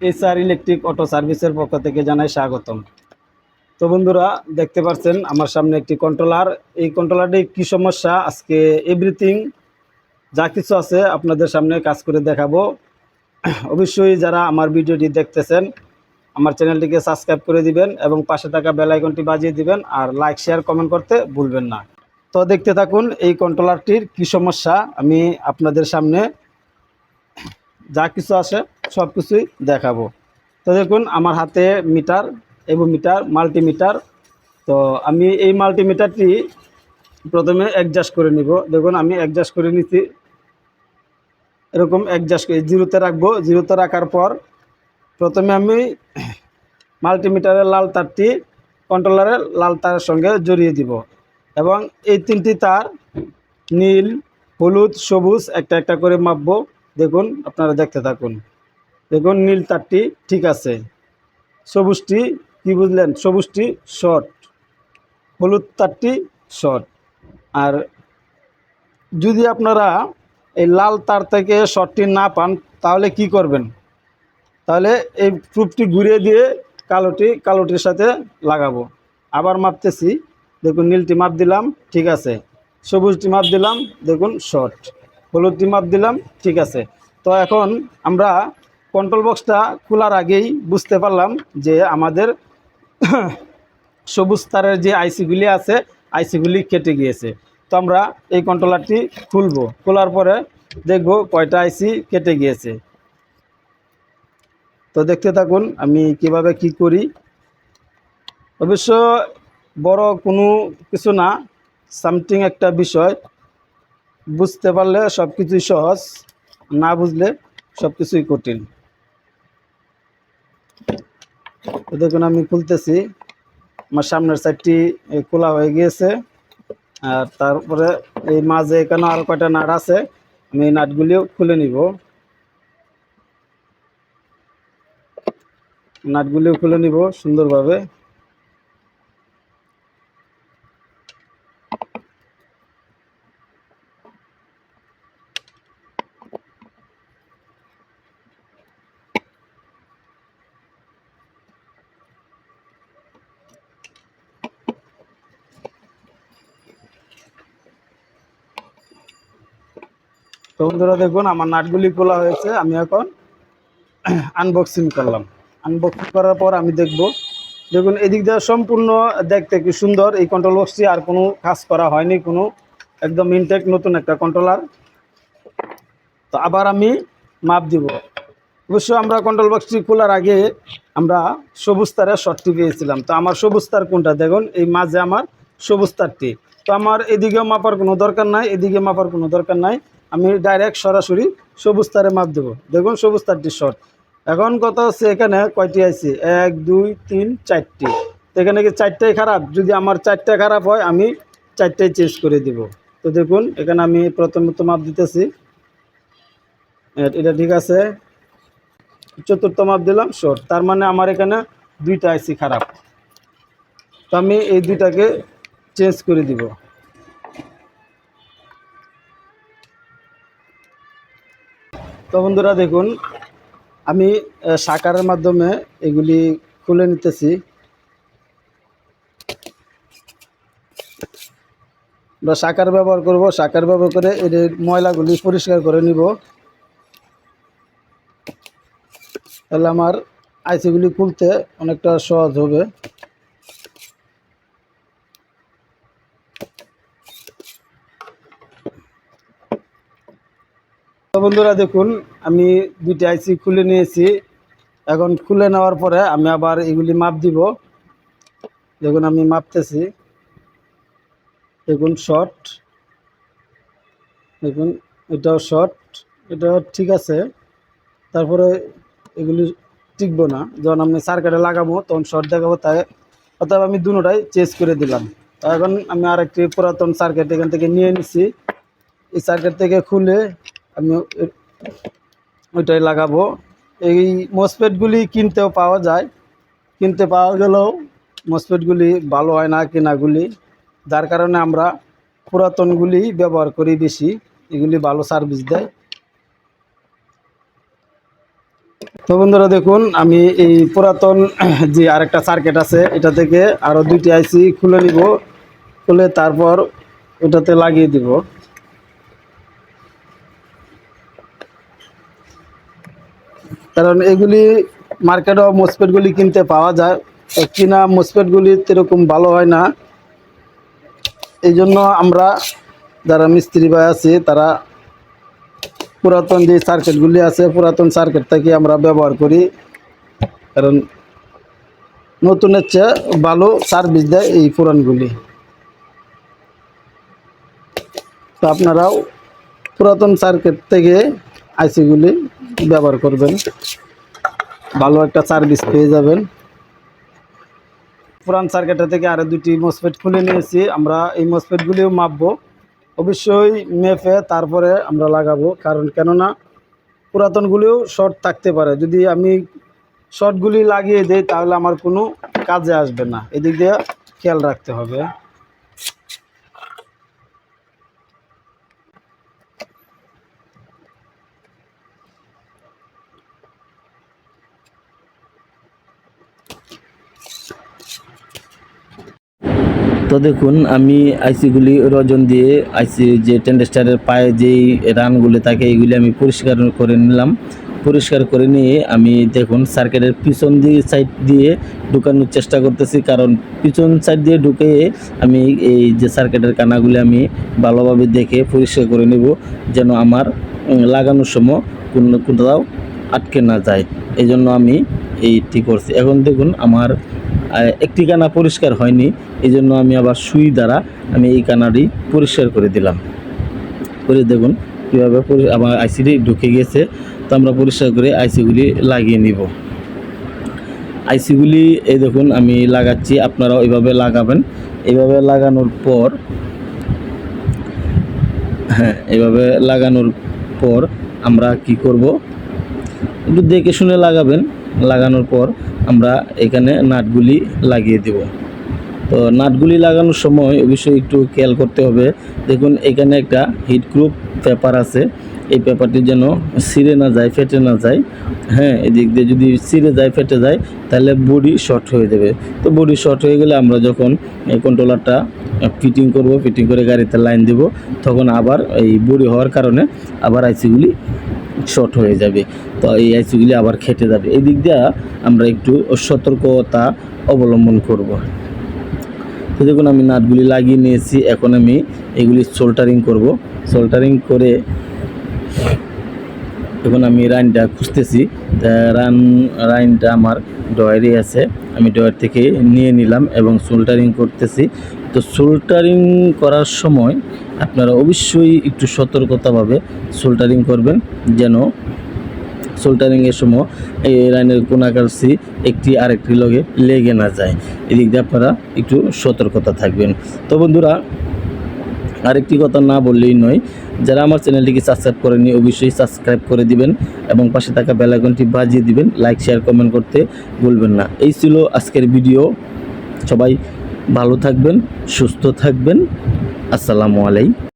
SR electric auto সার্ভিসের পক্ষ থেকে জানাই স্বাগতম। তো বন্ধুরা, দেখতে পাচ্ছেন আমার সামনে একটি কন্ট্রোলার। এই কন্ট্রোলারটি কি সমস্যা, আজকে এভরিথিং যা কিছু আছে আপনাদের সামনে কাজ করে দেখাবো। অবশ্যই যারা আমার ভিডিওটি দেখতেছেন আমার চ্যানেলটিকে সাবস্ক্রাইব করে দিবেন এবং পাশে থাকা বেল আইকনটি বাজিয়ে দিবেন, আর লাইক শেয়ার কমেন্ট করতে ভুলবেন না। তো দেখতে থাকুন এই কন্ট্রোলারটির কি সমস্যা, আমি আপনাদের সামনে যা কিছু আছে সব কিছুই দেখাবো। তো দেখুন আমার হাতে মিটার এবং মাল্টিমিটার। তো আমি এই মাল্টিমিটারটি প্রথমে অ্যাডজাস্ট করে নিব। দেখুন আমি অ্যাডজাস্ট করে নিচ্ছি, এরকম অ্যাডজাস্ট করে জিরোতে রাখবো। জিরোতে রাখার পর প্রথমে আমি মাল্টিমিটারের লাল তারটি কন্ট্রোলারের লাল তারের সঙ্গে জড়িয়ে দিব এবং এই তিনটি তার নীল, হলুদ, সবুজ একটা একটা করে মাপবো। দেখুন আপনারা দেখতে থাকুন। দেখুন নীল তারটি ঠিক আছে, সবুজটি কি বুঝলেন, সবুজটি শর্ট, হলুদ তারটি শর্ট। আর যদি আপনারা এই লাল তার থেকে শর্টটি না পান তাহলে কি করবেন, তাহলে এই প্রুফটি ঘুরিয়ে দিয়ে কালোটির সাথে লাগাবো। আবার মাপতেছি, দেখুন নীলটি মাপ দিলাম ঠিক আছে, সবুজটি মাপ দিলাম দেখুন শর্ট, হলুদটি মাপ দিলাম ঠিক আছে। তো এখন আমরা কন্ট্রোল বক্সটা খোলার আগেই বুঝতে পারলাম যে আমাদের সবুজ তারের যে আইসিগুলি আছে আইসিগুলি কেটে গিয়েছে। তো আমরা এই কন্ট্রোলারটি খুলবো, খোলার পরে দেখব কয়টা আইসি কেটে গিয়েছে। তো দেখতে থাকুন আমি কিভাবে কি করি। অবশ্য বড় কোনো কিছু না, সামথিং একটা বিষয়, বুঝতে পারলে সব কিছুই সহজ, না বুঝলে সব কিছুই কঠিন। তো দেখুন আমি খুলতেছি, আমার সামনের সাইডটি খোলা হয়ে গিয়েছে। আর তারপরে এই মাঝে এখানে আরও কয়টা নাট আছে, আমি এই নাটগুলিও খুলে নিব। নাটগুলিও খুলে নিব সুন্দরভাবে। তো বন্ধুরা দেখুন আমার নাটগুলি খোলা হয়েছে, আমি এখন আনবক্সিং করলাম। আনবক্সিং করার পর আমি দেখুন এদিক দিয়ে সম্পূর্ণ দেখতে কি সুন্দর এই কন্ট্রোল বক্সটি, আর কোনো কাজ করা হয়নি, কোনো একদম ইনটেক নতুন একটা কন্ট্রোলার। তো আবার আমি মাপ দিব। অবশ্য আমরা কন্ট্রোল বক্সটি খোলার আগে আমরা সবুজ তারের শর্টটি পেয়েছিলাম। তো আমার সবুজ তার কোনটা, দেখুন এই মাঝে আমার সবুজ তারটি। তো আমার এদিকেও মাপার কোনো দরকার নাই, এদিকে মাপার কোনো দরকার নাই, আমি ডাইরেক্ট সরাসরি সবুজ তারে মাপ দেবো। দেখুন সবুজ তারটি শর্ট। এখন কথা হচ্ছে এখানে কয়টি আছে, 1 2 3 4টি। তো এখানে কি 4টাই খারাপ, যদি আমার 4টা খারাপ হয় আমি 4টাই চেঞ্জ করে দিব। তো দেখুন এখানে আমি প্রথমত মাপ দিতেছি, এটা ঠিক আছে, চতুর্থ মাপ দিলাম শর্ট, তার মানে আমার এখানে 2টা আইসি খারাপ। তো আমি এই 2টাকে চেঞ্জ করে দিব। তো বন্ধুরা দেখুন আমি শাকারের মাধ্যমে এগুলি খুলে নিতেছি। আমরা শাকার ব্যবহার করব, শাকার ব্যবহার করে এর ময়লাগুলি পরিষ্কার করে নিব, তাহলে আমার আইসিগুলি খুলতে অনেকটা সহজ হবে। তো বন্ধুরা দেখুন আমি 2টি আইসি খুলে নিয়েছি। এখন খুলে নেওয়ার পরে আমি আবার এগুলি মাপ দিব। দেখুন আমি মাপতেছি, দেখুন শর্ট, দেখুন এটাও শর্ট, এটাও ঠিক আছে। তারপরে এগুলি টিকবো না, যখন আমি সার্কিটে লাগাবো তখন শর্ট দেখাবো, তাই অর্থাৎ আমি দুটোটাই চেঞ্জ করে দিলাম। এখন আমি আরেকটি পুরাতন সার্কিট এখান থেকে নিয়ে নিছি, এই সার্কিট থেকে খুলে আমি ওইটাই লাগাবো। এই মসফেটগুলি কিনতেও পাওয়া যায়, কিনতে পাওয়া গেলেও মসফেটগুলি ভালো হয় না কেনাগুলি, যার কারণে আমরা পুরাতনগুলি ব্যবহার করি বেশি, এগুলি ভালো সার্ভিস দেয়। তো বন্ধুরা দেখুন, আমি এই পুরাতন যে আরেকটা সার্কিট আছে এটা থেকে আরও 2টি আইসি খুলে নিব, খুলে তারপর ওটাতে লাগিয়ে দিব। কারণ এগুলি মার্কেটে মসফেটগুলি কিনতে পাওয়া যায়, কিনা মসফেটগুলি এরকম ভালো হয় না। এই জন্য আমরা যারা মিস্ত্রি ভাই আছি তারা পুরাতন যে সার্কিটগুলি আছে পুরাতন সার্কিট থেকে আমরা ব্যবহার করি, কারণ নতুনের চেয়ে ভালো সার্ভিস দেয় এই পুরানগুলি। তো আপনারাও পুরাতন সার্কিট থেকে আইসিগুলি ব্যবহার করবেন, ভালো একটা সার্ভিস পেয়ে যাবেন। পুরান সার্কিটের থেকে আরও 2টি মসফেট খুলে নিয়েছি। আমরা এই মসফেটগুলিও মাপবো, অবশ্যই মেপে তারপরে আমরা লাগাবো। কারণ কেননা পুরাতনগুলিও শর্ট থাকতে পারে, যদি আমি শর্টগুলি লাগিয়ে দিই তাহলে আমার কোনো কাজে আসবে না, এদিক দিয়ে খেয়াল রাখতে হবে। তো দেখুন, আমি আইসিগুলি রজন দিয়ে আইসি যে টেন্ডেস্টারের পায়ে যেই রানগুলি থাকে এইগুলি আমি পরিষ্কার করে নিলাম। পরিষ্কার করে নিয়ে আমি দেখুন সার্কিটের পিছন দিয়ে সাইড দিয়ে ঢুকানোর চেষ্টা করতেছি, কারণ পিছন সাইড দিয়ে ঢুকে আমি এই যে সার্কিটের কানাগুলি আমি ভালোভাবে দেখে পরিষ্কার করে নেব, যেন আমার লাগানোর সময় কোথাও আটকে না যায়। এই জন্য আমি এইটি করছি। এখন দেখুন আমার একটি কানা পরিষ্কার হয়নি, এই জন্য আমি আবার সুই দ্বারা আমি এই কানাটি পরিষ্কার করে দিলাম। করে দেখুন কীভাবে আমার আইসিটি ঢুকে গেছে। তো আমরা পরিষ্কার করে আইসিগুলি লাগিয়ে নিব। আইসিগুলি এই দেখুন আমি লাগাচ্ছি, আপনারাও এইভাবে লাগাবেন। এইভাবে লাগানোর পর এইভাবে লাগানোর পর আমরা কি করব, একটু দেখে শুনে লাগাবেন। লাগানোর পর আমরা এখানে নাটগুলি লাগিয়ে দেব। তো নাটগুলি লাগানোর সময় অবশ্যই একটু খেয়াল করতে হবে। দেখুন এখানে একটা হিট গ্রুপ পেপার আছে, এই পেপারটি যেন ছিঁড়ে না যায়, ফেটে না যায়। এদিক দিয়ে যদি ছিঁড়ে যায়, ফেটে যায়, তাহলে বডি শর্ট হয়ে যাবে। তো বডি শর্ট হয়ে গেলে আমরা যখন এই কন্ট্রোলারটা ফিটিং করব, ফিটিং করে গাড়িতে লাইন দেব, তখন আবার এই বডি হওয়ার কারণে আবার আইসিগুলি শর্ট হয়ে যাবে। তো এই আইসিগুলি আবার খেটে যাবে। এই দিক দিয়ে আমরা একটু সতর্কতা অবলম্বন করব। তো দেখুন আমি নাটগুলি লাগিয়ে নিয়েছি, এখন আমি এগুলি সোল্টারিং করব। সোল্টারিং করে এখন আমি রাইনটা খুঁজতেছি। রাইনটা আমার ডয়ারে আছে, আমি ডয়ার থেকে নিয়ে নিলাম এবং সোল্টারিং করতেছি। তো সোল্টারিং করার সময় আপনারা অবশ্যই একটু সতর্কতাভাবে সোল্টারিং করবেন, যেন সোল্টারিংয়ের সময় এই লাইনের কোনাকাছি একটি আরেকটি লগে লেগে না যায়। এদিক দিয়ে আপনারা একটু সতর্কতা থাকবেন। তো বন্ধুরা, আরেকটি কথা না বললেই নয়, যারা আমার চ্যানেলটিকে সাবস্ক্রাইব করেননি অবশ্যই সাবস্ক্রাইব করে দিবেন এবং পাশে থাকা বেল আইকনটি বাজিয়ে দিবেন। লাইক, শেয়ার, কমেন্ট করতে ভুলবেন না। এই ছিল আজকের ভিডিও। সবাই ভালো থাকবেন, সুস্থ থাকবেন। আসসালামু আলাইকুম।